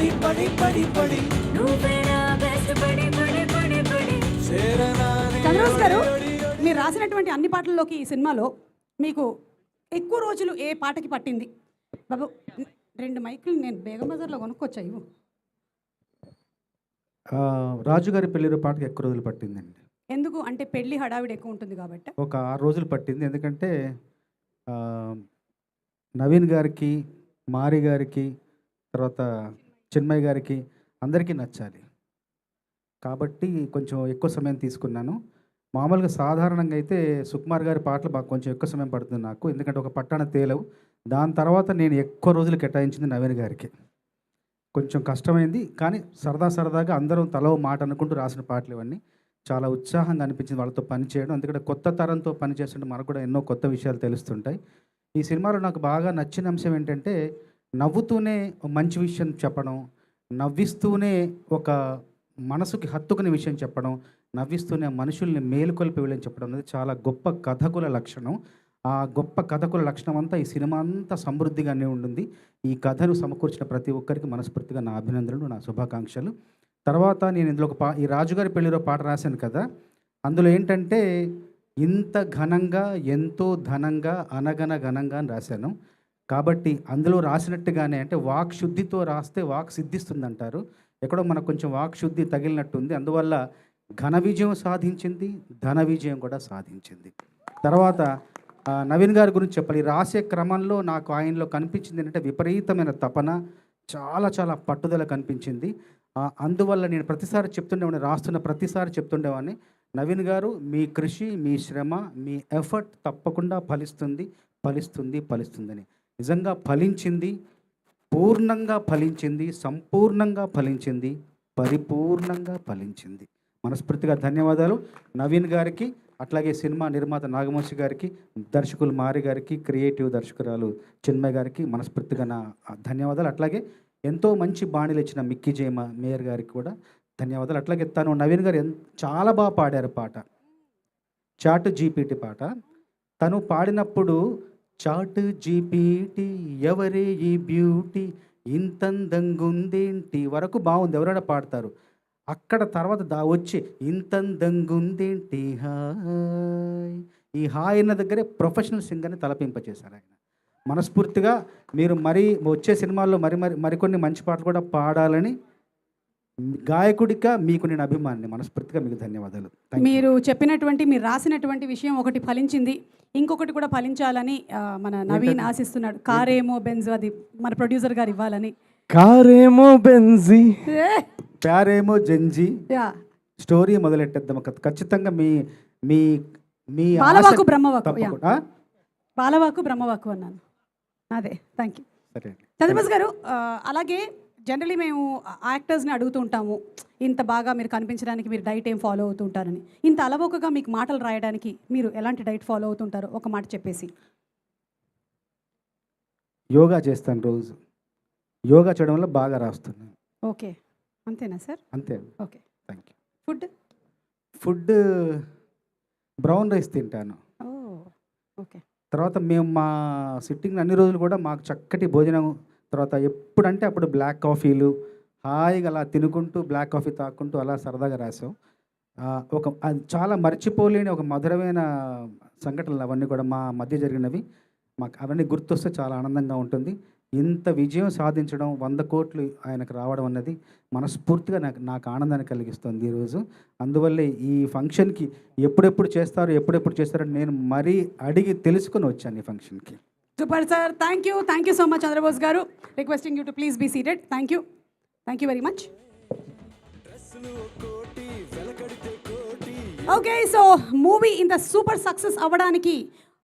పడి పడి పడి పడి నువ్వేనా బెస్ట్ బడి బడి బడి బడి. చంద్రబోస్ గారు, మీరు రాసినటువంటి అన్ని పాటల్లోకి ఈ సినిమాలో మీకు ఎక్కువ రోజులు ఏ పాటకి పట్టింది? బాబు 2 మైకులు నేను బేగం బజార్లో కొనుక్కొచ్చా ఇవ్వు. రాజుగారి పెళ్ళిలో పాటకి ఎక్కువ రోజులు పట్టిందండి. ఎందుకు అంటే పెళ్లి హడావిడి ఎక్కువ ఉంటుంది కాబట్టి. ఒక 6 రోజులు పట్టింది. ఎందుకంటే నవీన్ గారికి, మారి గారికి, తర్వాత చిన్మయ్ గారికి అందరికీ నచ్చాలి కాబట్టి కొంచెం ఎక్కువ సమయం తీసుకున్నాను. మామూలుగా సాధారణంగా అయితే సుకుమార్ గారి పాటలు బాగా కొంచెం ఎక్కువ సమయం పడుతుంది నాకు, ఎందుకంటే ఒక పట్టాన తేలవు. దాని తర్వాత నేను ఎక్కువ రోజులు కేటాయించింది నవీన్ గారికి. కొంచెం కష్టమైంది, కానీ సరదాగా అందరం తలో మాట అనుకుంటూ రాసిన పాటలు ఇవన్నీ. చాలా ఉత్సాహంగా అనిపించింది వాళ్ళతో పనిచేయడం. ఎందుకంటే కొత్త తరంతో పనిచేస్తుంటే మనకు కూడా ఎన్నో కొత్త విషయాలు తెలుస్తుంటాయి. ఈ సినిమాలో నాకు బాగా నచ్చిన అంశం ఏంటంటే నవ్వుతూనే మంచి విషయం చెప్పడం, నవ్విస్తూనే ఒక మనసుకి హత్తుకునే విషయం చెప్పడం, నవ్విస్తూనే మనుషుల్ని మేలుకొల్పి వెళ్ళని చెప్పడం అనేది చాలా గొప్ప కథకుల లక్షణం. ఆ గొప్ప కథకుల లక్షణం అంతా ఈ సినిమా అంతా సమృద్ధిగానే ఉంటుంది. ఈ కథను సమకూర్చిన ప్రతి ఒక్కరికి మనస్ఫూర్తిగా నా అభినందనలు, నా శుభాకాంక్షలు. తర్వాత నేను ఇందులో ఈ రాజుగారి పెళ్ళిలో పాట రాశాను కదా, అందులో ఏంటంటే ఇంత ఘనంగా ఎంతో ఘనంగా అనగన ఘనంగా అని రాశాను. కాబట్టి అందులో రాసినట్టుగానే అంటే వాక్ శుద్ధితో రాస్తే వాక్ సిద్ధిస్తుంది అంటారు. ఎక్కడో మనకు కొంచెం వాక్ శుద్ధి తగిలినట్టుంది. అందువల్ల ఘన విజయం సాధించింది, ధన విజయం కూడా సాధించింది. తర్వాత నవీన్ గారి గురించి చెప్పాలి. రాసే క్రమంలో నాకు ఆయనలో కనిపించింది ఏంటంటే విపరీతమైన తపన, చాలా పట్టుదల కనిపించింది. అందువల్ల నేను ప్రతిసారి చెప్తుండేవాడిని, రాస్తున్న ప్రతిసారి చెప్తుండేవాడిని, నవీన్ గారు మీ కృషి, మీ శ్రమ, మీ ఎఫర్ట్ తప్పకుండా ఫలిస్తుందని. నిజంగా ఫలించింది, పూర్ణంగా ఫలించింది, సంపూర్ణంగా ఫలించింది, పరిపూర్ణంగా ఫలించింది. మనస్ఫూర్తిగా ధన్యవాదాలు నవీన్ గారికి, అట్లాగే సినిమా నిర్మాత నాగవంశి గారికి, దర్శకులు మారి గారికి, క్రియేటివ్ దర్శకురాలు చిన్మయ్ గారికి మనస్ఫూర్తిగా నా ధన్యవాదాలు. అట్లాగే ఎంతో మంచి బాణీలు ఇచ్చిన మిక్కీ జేమ మేయర్ గారికి కూడా ధన్యవాదాలు. అట్లాగే తను నవీన్ గారు చాలా బాగా పాడారు పాట, చాట్ జీపీటీ పాట. తను పాడినప్పుడు చాట్ జీపీటీ ఎవరే ఈ బ్యూటీ ఇంతందంగుందేంటి వరకు బాగుంది, ఎవరైనా పాడతారు. అక్కడ తర్వాత వచ్చి ఇంతందంగుందేంటి హాయ్, ఈ హాయ్ అన్న దగ్గరే ప్రొఫెషనల్ సింగర్ని తలపింపచేశారు ఆయన. మనస్ఫూర్తిగా మీరు వచ్చే సినిమాల్లో మరికొన్ని మంచి పాటలు కూడా పాడాలని గాయకుడిగా మీకు నేను అభిమానిని. మనస్ఫూర్తిగా మీకు ధన్యవాదాలు. మీరు చెప్పినటువంటి, మీరు రాసినటువంటి విషయం ఒకటి ఫలించింది, ఇంకొకటి కూడా ఫలించాలని మన నవీన్ ఆశిస్తున్నాడు. కారేమో బెంజ్, అది మన ప్రొడ్యూసర్ గారు ఇవ్వాలని. కారేమో బెంజీ ప్యారేమో జంజీ స్టోరీ మొదలెట్టేద్దాం. ఖచ్చితంగా మీ మీ మీ బాలవాకు బ్రహ్మవాకు అన్నాను. అదే, థ్యాంక్ యూ. చంద్రబోస్ గారు, అలాగే జనరలీ మేము యాక్టర్స్ని అడుగుతూ ఉంటాము, ఇంత బాగా మీరు కనిపించడానికి మీరు డైట్ ఏం ఫాలో అవుతూ ఉంటారని. ఇంత అలవోకగా మీకు మాటలు రాయడానికి మీరు ఎలాంటి డైట్ ఫాలో అవుతుంటారో ఒక మాట చెప్పేసి. యోగా చేస్తాను, రోజు యోగా చేయడం వల్ల బాగా రాస్తున్నాను. ఓకే, అంతేనా సార్? అంతే. Okay, thank you. Food brown rice తింటాను. ఓకే. తర్వాత మేము మా సిట్టింగ్ అన్ని రోజులు కూడా మాకు చక్కటి భోజనం, తర్వాత ఎప్పుడంటే అప్పుడు బ్లాక్ కాఫీలు హాయిగా అలా తినుకుంటూ బ్లాక్ కాఫీ తాక్కుంటూ అలా సరదాగా రాసాం. అది చాలా మర్చిపోలేని ఒక మధురమైన సంఘటనలు అవన్నీ కూడా మా మధ్య జరిగినవి. మాకు అవన్నీ గుర్తొస్తే చాలా ఆనందంగా ఉంటుంది. ఇంత విజయం సాధించడం, 100 కోట్లు ఆయనకు రావడం అన్నది మనస్ఫూర్తిగా నాకు ఆనందాన్ని కలిగిస్తుంది ఈరోజు. అందువల్లే ఈ ఫంక్షన్కి ఎప్పుడెప్పుడు చేస్తారని నేను మరీ అడిగి తెలుసుకొని వచ్చాను ఈ ఫంక్షన్కి. Super sir, thank you so much Chandrabose గారు. Requesting you to please be seated. Thank you very much. Okay, so movie ఇంత సూపర్ సక్సెస్ అవ్వడానికి